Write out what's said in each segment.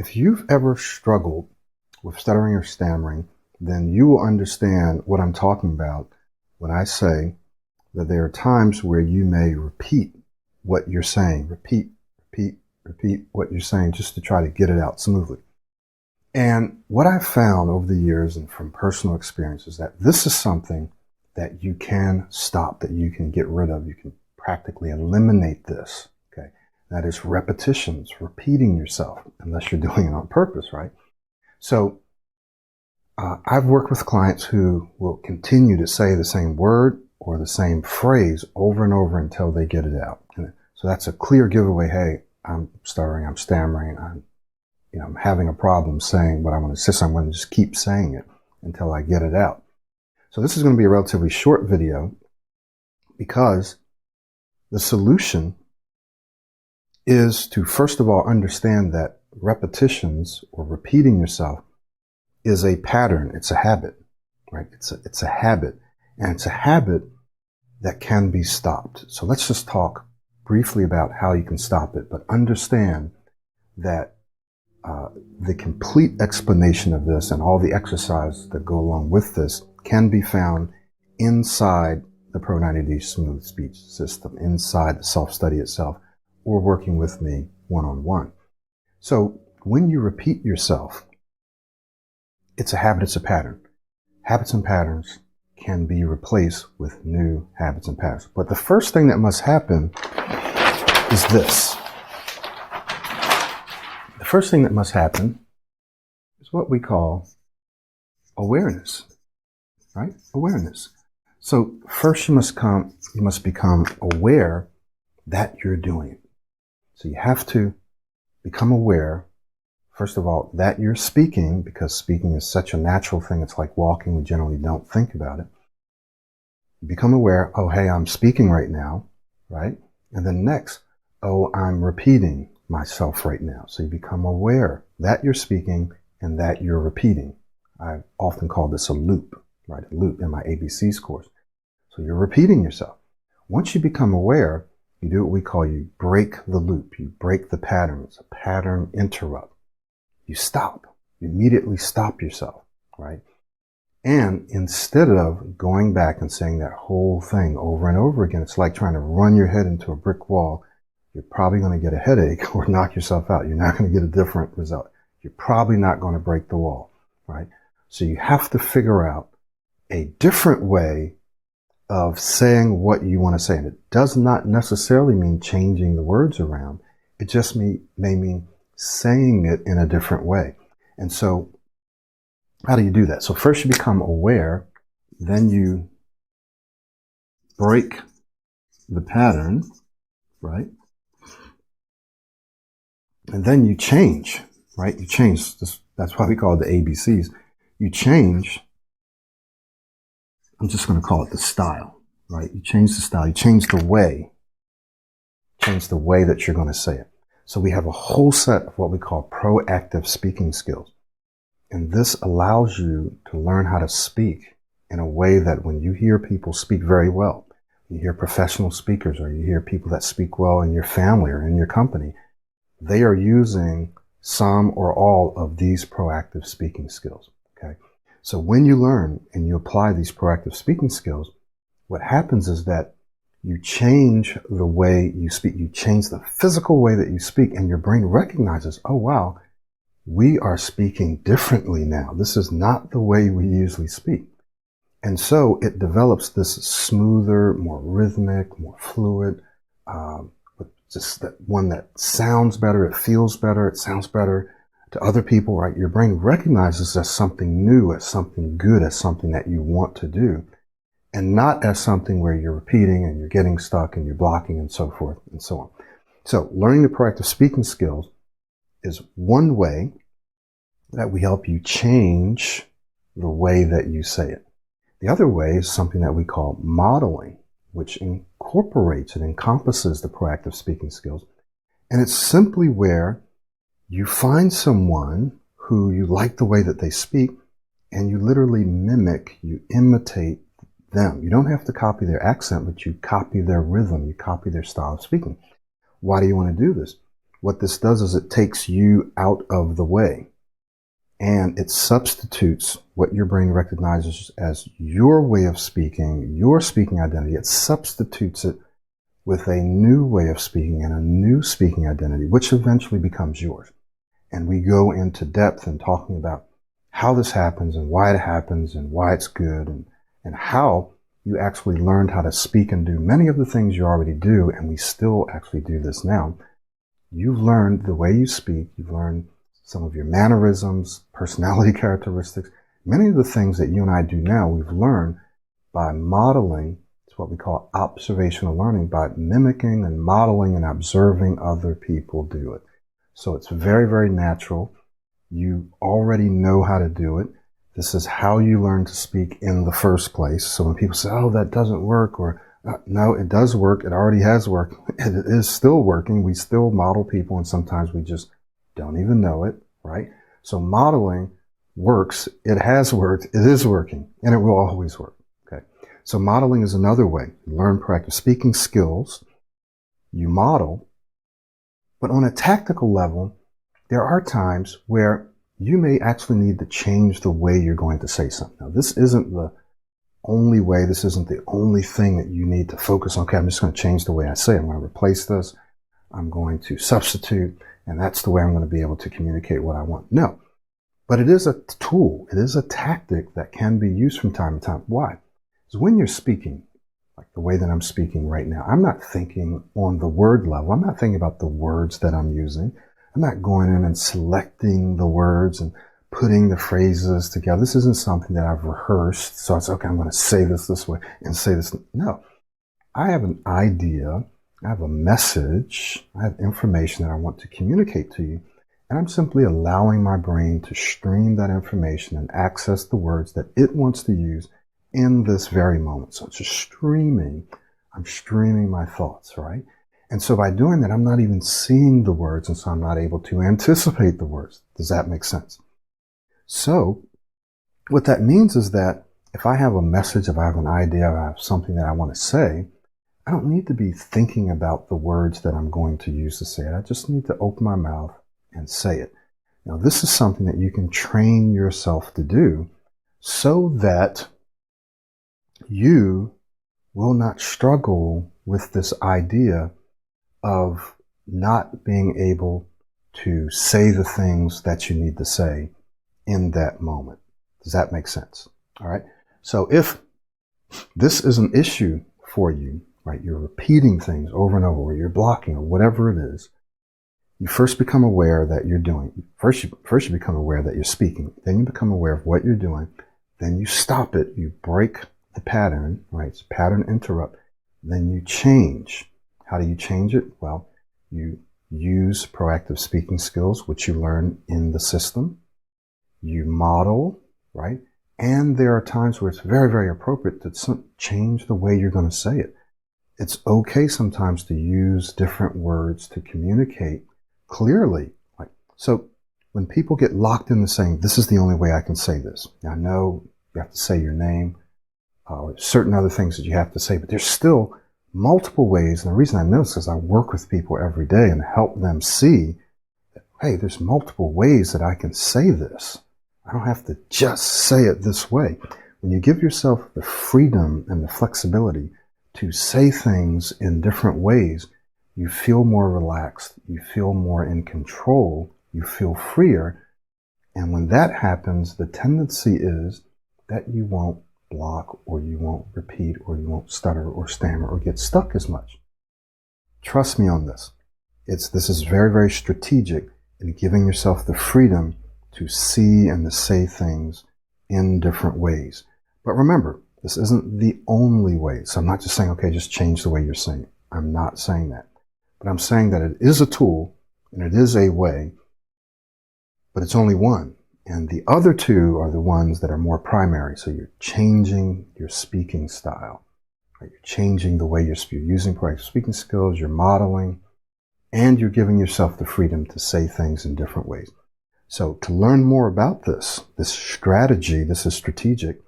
If you've ever struggled with stuttering or stammering, then you will understand what I'm talking about when I say that there are times where you may repeat what you're saying, repeat what you're saying just to try to get it out smoothly. And what I've found over the years and from personal experience is that this is something that you can stop, that you can get rid of. You can practically eliminate this. Okay. That is repetitions, repeating yourself, unless you're doing it on purpose, right? So I've worked with clients who will continue to say the same word or the same phrase over and over until they get it out. And so that's a clear giveaway. Hey, I'm stuttering, I'm stammering, I'm having a problem saying what I want to say. So I'm going to just keep saying it until I get it out. So this is going to be a relatively short video because the solution is to, first of all, understand that repetitions or repeating yourself is a pattern. It's a habit, right? It's a habit, and it's a habit that can be stopped. So let's just talk briefly about how you can stop it, but understand that the complete explanation of this and all the exercises that go along with this can be found inside the Pro 90D Smooth Speech System, inside the self-study itself, or working with me one-on-one. So when you repeat yourself, it's a habit, it's a pattern. Habits and patterns can be replaced with new habits and patterns. But the first thing that must happen is this. The first thing that must happen is what we call awareness, right? Awareness. So first you must become aware that you're doing it. So you have to become aware, first of all, that you're speaking, because speaking is such a natural thing. It's like walking. We generally don't think about it. You become aware, oh, hey, I'm speaking right now, right? And then next, oh, I'm repeating myself right now. So you become aware that you're speaking and that you're repeating. I often call this a loop, right? A loop in my ABCs course. So you're repeating yourself. Once you become aware, you do what we call, you break the loop. You break the pattern. It's a pattern interrupt. You stop. You immediately stop yourself, right? And instead of going back and saying that whole thing over and over again, it's like trying to run your head into a brick wall. You're probably going to get a headache or knock yourself out. You're not going to get a different result. You're probably not going to break the wall, right? So you have to figure out a different way of saying what you want to say. And it does not necessarily mean changing the words around. It just may mean saying it in a different way. And so how do you do that? So first you become aware, then you break the pattern, right? And then you change, right? You change. That's why we call it the ABCs. You change. I'm just going to call it the style, right? You change the style. You change the way. Change the way that you're going to say it. So we have a whole set of what we call proactive speaking skills. And this allows you to learn how to speak in a way that when you hear people speak very well, you hear professional speakers, or you hear people that speak well in your family or in your company, they are using some or all of these proactive speaking skills. Okay. So when you learn and you apply these proactive speaking skills, what happens is that you change the way you speak. You change the physical way that you speak, and your brain recognizes, oh, wow, we are speaking differently now. This is not the way we usually speak. And so it develops this smoother, more rhythmic, more fluid, just that one that sounds better, it feels better, it sounds better to other people, right? Your brain recognizes as something new, as something good, as something that you want to do, and not as something where you're repeating and you're getting stuck and you're blocking and so forth and so on. So learning the proactive speaking skills is one way that we help you change the way that you say it. The other way is something that we call modeling, which incorporates and encompasses the proactive speaking skills. And it's simply where you find someone who you like the way that they speak, and you literally mimic, you imitate them. You don't have to copy their accent, but you copy their rhythm, you copy their style of speaking. Why do you want to do this? What this does is it takes you out of the way, and it substitutes what your brain recognizes as your way of speaking, your speaking identity. It substitutes it with a new way of speaking and a new speaking identity, which eventually becomes yours. And we go into depth in talking about how this happens and why it happens and why it's good, and how you actually learned how to speak and do many of the things you already do, and we still actually do this now. You've learned the way you speak. You've learned some of your mannerisms, personality characteristics. Many of the things that you and I do now, we've learned by modeling. It's what we call observational learning, by mimicking and modeling and observing other people do it. So it's very, very natural. You already know how to do it. This is how you learn to speak in the first place. So when people say, oh, that doesn't work, or no, it does work. It already has worked. It is still working. We still model people, and sometimes we just don't even know it, right? So modeling works. It has worked. It is working, and it will always work. Okay. So modeling is another way. You learn practice speaking skills. You model. But on a tactical level, there are times where you may actually need to change the way you're going to say something. Now, this isn't the only way. This isn't the only thing that you need to focus on. Okay, I'm just going to change the way I say it. I'm going to replace this. I'm going to substitute, and that's the way I'm going to be able to communicate what I want. No, but it is a tool. It is a tactic that can be used from time to time. Why? Because when you're speaking, like the way that I'm speaking right now, I'm not thinking on the word level. I'm not thinking about the words that I'm using. I'm not going in and selecting the words and putting the phrases together. This isn't something that I've rehearsed. So it's okay, I'm going to say this way and say this. No, I have an idea. I have a message. I have information that I want to communicate to you. And I'm simply allowing my brain to stream that information and access the words that it wants to use in this very moment. So it's just streaming. I'm streaming my thoughts, right? And so by doing that, I'm not even seeing the words, and so I'm not able to anticipate the words. Does that make sense? So what that means is that if I have a message, if I have an idea, if I have something that I want to say, I don't need to be thinking about the words that I'm going to use to say it. I just need to open my mouth and say it. Now, this is something that you can train yourself to do so that you will not struggle with this idea of not being able to say the things that you need to say in that moment. Does that make sense? All right. So if this is an issue for you, right, you're repeating things over and over, or you're blocking, or whatever it is, you first become aware that you're doing. First you become aware that you're speaking. Then you become aware of what you're doing. Then you stop it. You break the pattern, right? It's pattern interrupt. Then you change. How do you change it? Well, you use proactive speaking skills, which you learn in the system. You model, right? And there are times where it's very, very appropriate to change the way you're going to say it. It's okay sometimes to use different words to communicate clearly. Like, so when people get locked into saying, this is the only way I can say this. Now, I know you have to say your name, or certain other things that you have to say, but there's still multiple ways. And the reason I know this is I work with people every day and help them see that, hey, there's multiple ways that I can say this. I don't have to just say it this way. When you give yourself the freedom and the flexibility to say things in different ways, you feel more relaxed, you feel more in control, you feel freer. And when that happens, the tendency is that you won't block, or you won't repeat, or you won't stutter or stammer or get stuck as much. Trust me on this. This is very, very strategic in giving yourself the freedom to see and to say things in different ways. But remember, this isn't the only way. So I'm not just saying, okay, just change the way you're saying it. I'm not saying that. But I'm saying that it is a tool and it is a way, but it's only one. And the other two are the ones that are more primary. So you're changing your speaking style. Right? You're changing the way you're using proactive speaking skills, you're modeling, and you're giving yourself the freedom to say things in different ways. So to learn more about this strategy, this is strategic,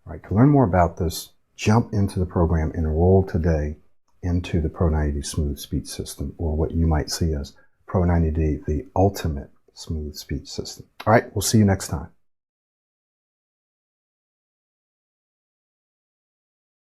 right? To learn more about this, jump into the program, enroll today into the Pro 90 Smooth Speech System, or what you might see as Pro 90D, the ultimate smooth speech system. All right, we'll see you next time.